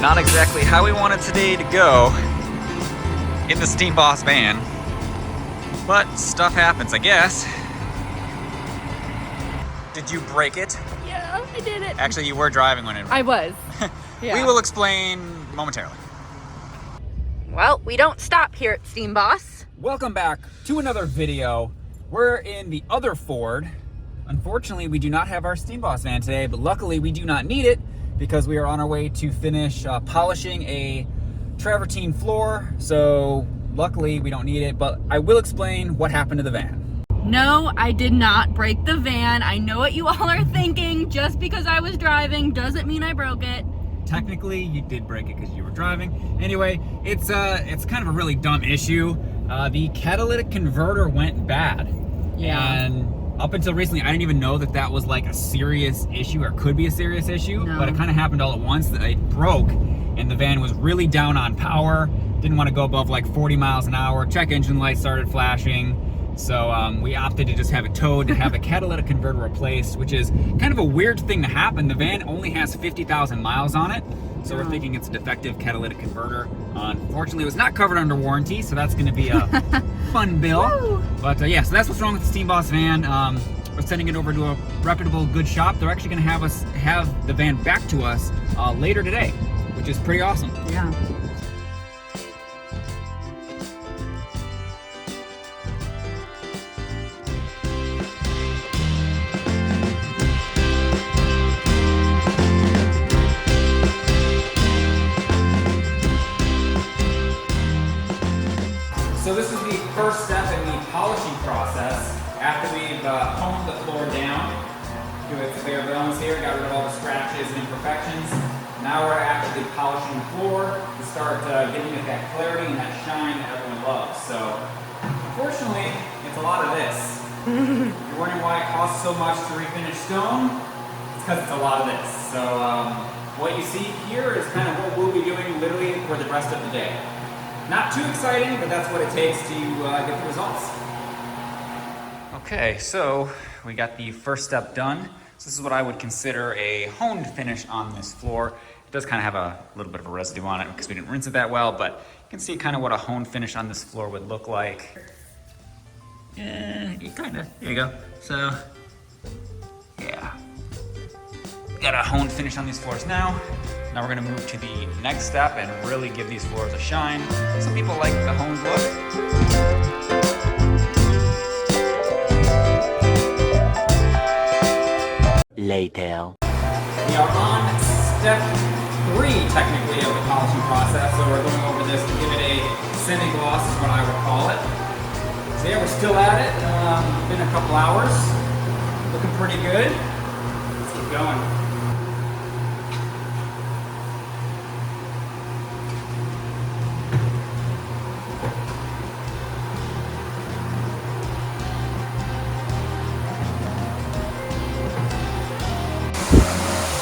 Not exactly how we wanted today to go in the Steam Boss van, but stuff happens, I guess. Did you break it? Yeah, I did it. Actually, you were driving when it... I was. Yeah. We will explain momentarily. Well, we don't stop here at Steam Boss. Welcome back to another video. We're in the other Ford. Unfortunately, we do not have our Steam Boss van today, but luckily we do not need it because we are on our way to finish polishing a travertine floor. So luckily we don't need it, but I will explain what happened to the van. No, I did not break the van. I know what you all are thinking. Just because I was driving doesn't mean I broke it. Technically, you did break it because you were driving. Anyway, it's kind of a really dumb issue. The catalytic converter went bad. Yeah. And up until recently, I didn't even know that that was like a serious issue or could be a serious issue. No. But it kind of happened all at once. That it broke, and the van was really down on power. Didn't want to go above like 40 miles an hour. Check engine lights started flashing. So we opted to just have it towed to have the catalytic converter replaced, which is kind of a weird thing to happen. The van only has 50,000 miles on it, so we're thinking it's a defective catalytic converter. Unfortunately, it was not covered under warranty, so that's going to be a fun bill. But yeah, so that's what's wrong with the Steam Boss van. We're sending it over to a reputable, good shop. They're actually going to have us have the van back to us later today, which is pretty awesome. Yeah. So this is the first step in the polishing process. After we've honed the floor down to its bare bones here, got rid of all the scratches and imperfections. Now we're actively polishing the floor to start giving it that clarity and that shine that everyone loves. So unfortunately, it's a lot of this. You're wondering why it costs so much to refinish stone? It's because it's a lot of this. So what you see here is kind of what we'll be doing literally for the rest of the day. Not too exciting, but that's what it takes to get the results. Okay, so we got the first step done. So this is what I would consider a honed finish on this floor. It does kind of have a little bit of a residue on it because we didn't rinse it that well, but you can see kind of what a honed finish on this floor would look like. Yeah, kind of. There you go. So, yeah. Got a honed finish on these floors now. Now we're gonna move to the next step and really give these floors a shine. Some people like the honed look. Later. We are on step 3, technically, of the polishing process. So we're going over this to give it a semi-gloss is what I would call it. So yeah, we're still at it. Been a couple hours. Looking pretty good. Let's keep going.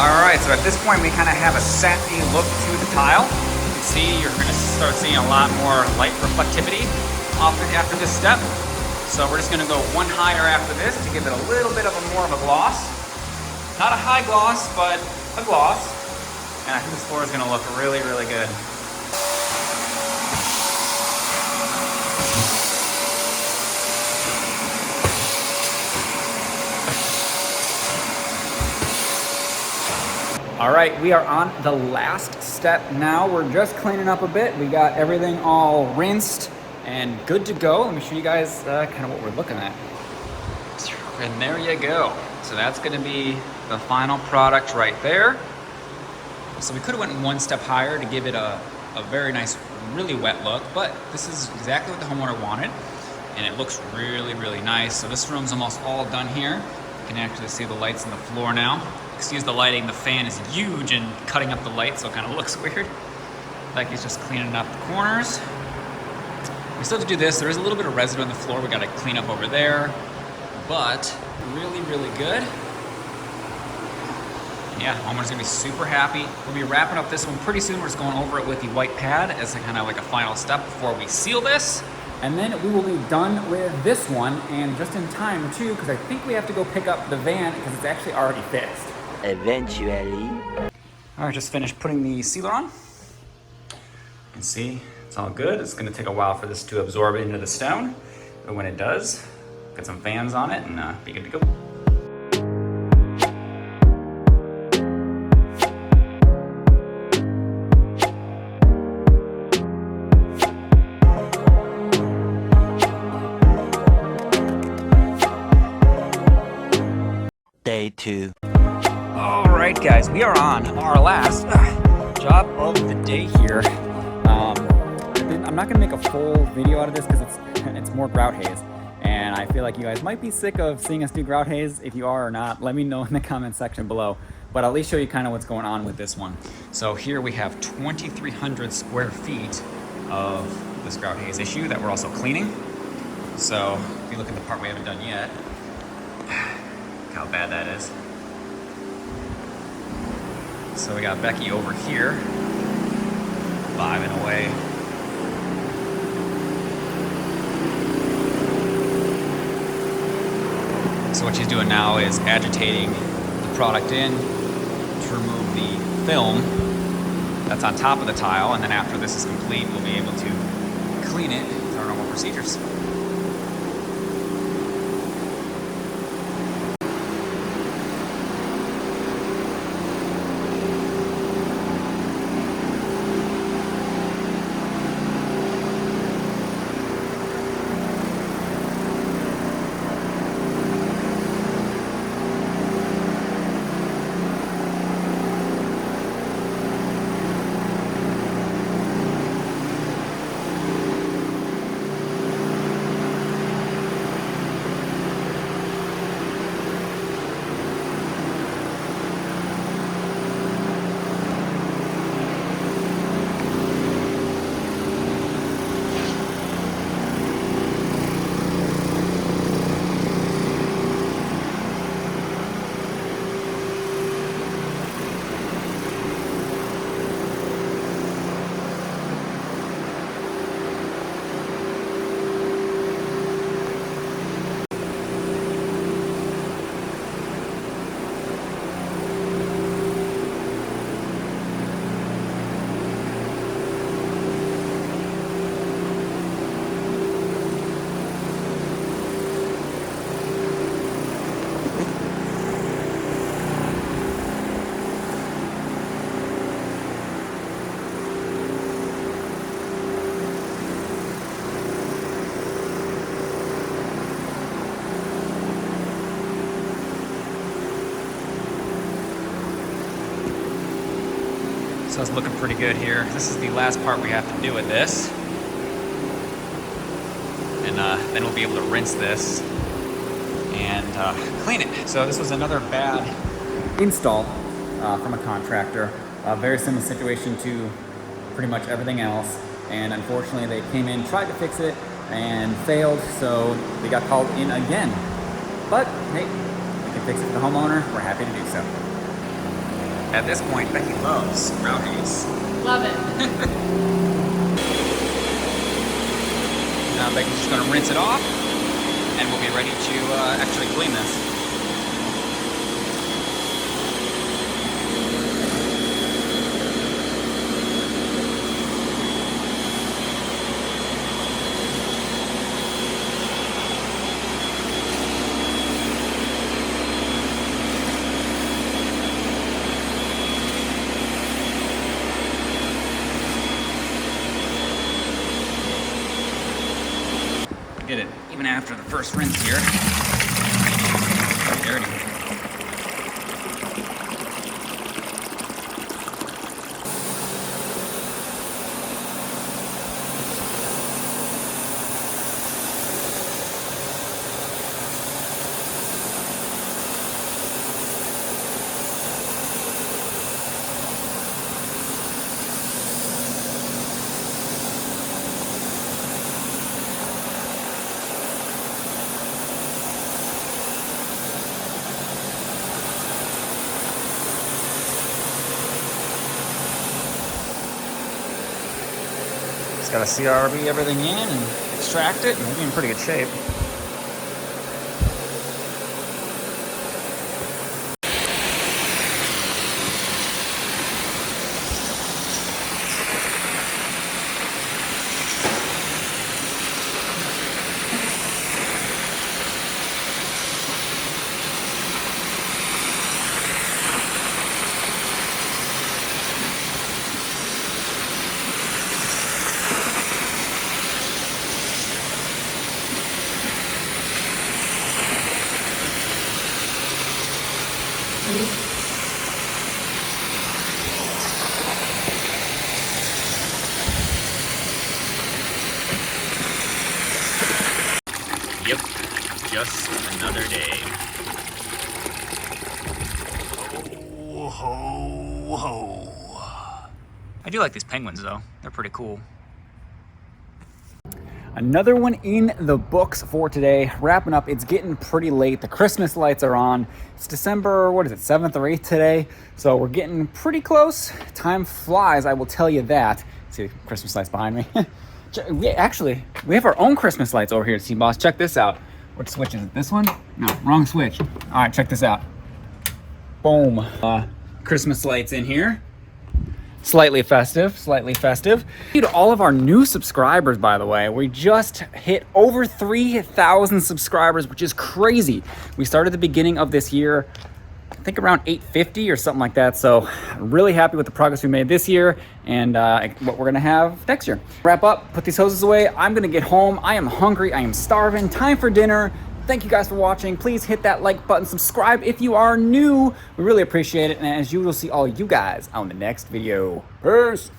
Alright, so at this point we kind of have a satin look to the tile. You can see you're going to start seeing a lot more light reflectivity after this step. So we're just going to go one higher after this to give it a little bit of more of a gloss. Not a high gloss, but a gloss. And I think this floor is going to look really, really good. All right, we are on the last step now. We're just cleaning up a bit. We got everything all rinsed and good to go. Let me show you guys kind of what we're looking at. And there you go. So that's gonna be the final product right there. So we could have went one step higher to give it a very nice, really wet look, but this is exactly what the homeowner wanted. And it looks really, really nice. So this room's almost all done here. You can actually see the lights on the floor now. Excuse the lighting, the fan is huge and cutting up the light, so it kind of looks weird. Like he's just cleaning up the corners. We still have to do this. There is a little bit of residue on the floor we got to clean up over there, but really, really good. Yeah, homeowner's gonna be super happy. We'll be wrapping up this one pretty soon. We're just going over it with the white pad as a kind of like a final step before we seal this. And then we will be done with this one, and just in time too, because I think we have to go pick up the van because it's actually already fixed. Eventually. All right, just finished putting the sealer on. You can see it's all good. It's gonna take a while for this to absorb into the stone, but when it does, get some fans on it and be good to go. Day 2. All right, guys, we are on our last job of the day here. I'm not gonna make a full video out of this because it's more grout haze, and I feel like you guys might be sick of seeing us do grout haze. If you are or not, let me know in the comment section below. But I'll at least show you kind of what's going on with this one. So here we have 2,300 square feet of this grout haze issue that we're also cleaning. So if you look at the part we haven't done yet, look how bad that is. So we got Becky over here, vibing away. So what she's doing now is agitating the product in to remove the film that's on top of the tile, and then after this is complete, we'll be able to clean it with our normal procedures. So it's looking pretty good here. This is the last part we have to do with this. And then we'll be able to rinse this and clean it. So this was another bad install from a contractor. Very similar situation to pretty much everything else. And unfortunately they came in, tried to fix it and failed. So we got called in again. But hey, we can fix it for the homeowner. We're happy to do so. At this point, Becky loves grout haze. Love it. Now Becky's just gonna rinse it off, and we'll be ready to actually clean this. Did it even after the first rinse here. Dirty. Just gotta CRB everything in and extract it, and we'll be in pretty good shape. just another day. Ho, ho, ho. I do like these penguins though. They're pretty cool. Another one in the books for today. Wrapping up, it's getting pretty late. The Christmas lights are on. It's December, what is it, 7th or 8th today? So we're getting pretty close. Time flies, I will tell you that. See the Christmas lights behind me? Actually, we have our own Christmas lights over here at C-Boss. Check this out. Which switch is it? This one? No, wrong switch. All right, check this out. Boom. Christmas lights in here. Slightly festive, slightly festive. Thank you to all of our new subscribers, by the way. We just hit over 3,000 subscribers, which is crazy. We started the beginning of this year, I think around 850 or something like that. So really happy with the progress we made this year and what we're gonna have next year. Wrap up, put these hoses away. I'm gonna get home. I am hungry, I am starving. Time for dinner. Thank you guys for watching. Please hit that like button, subscribe if you are new. We really appreciate it. And as usual, see all you guys on the next video. Peace.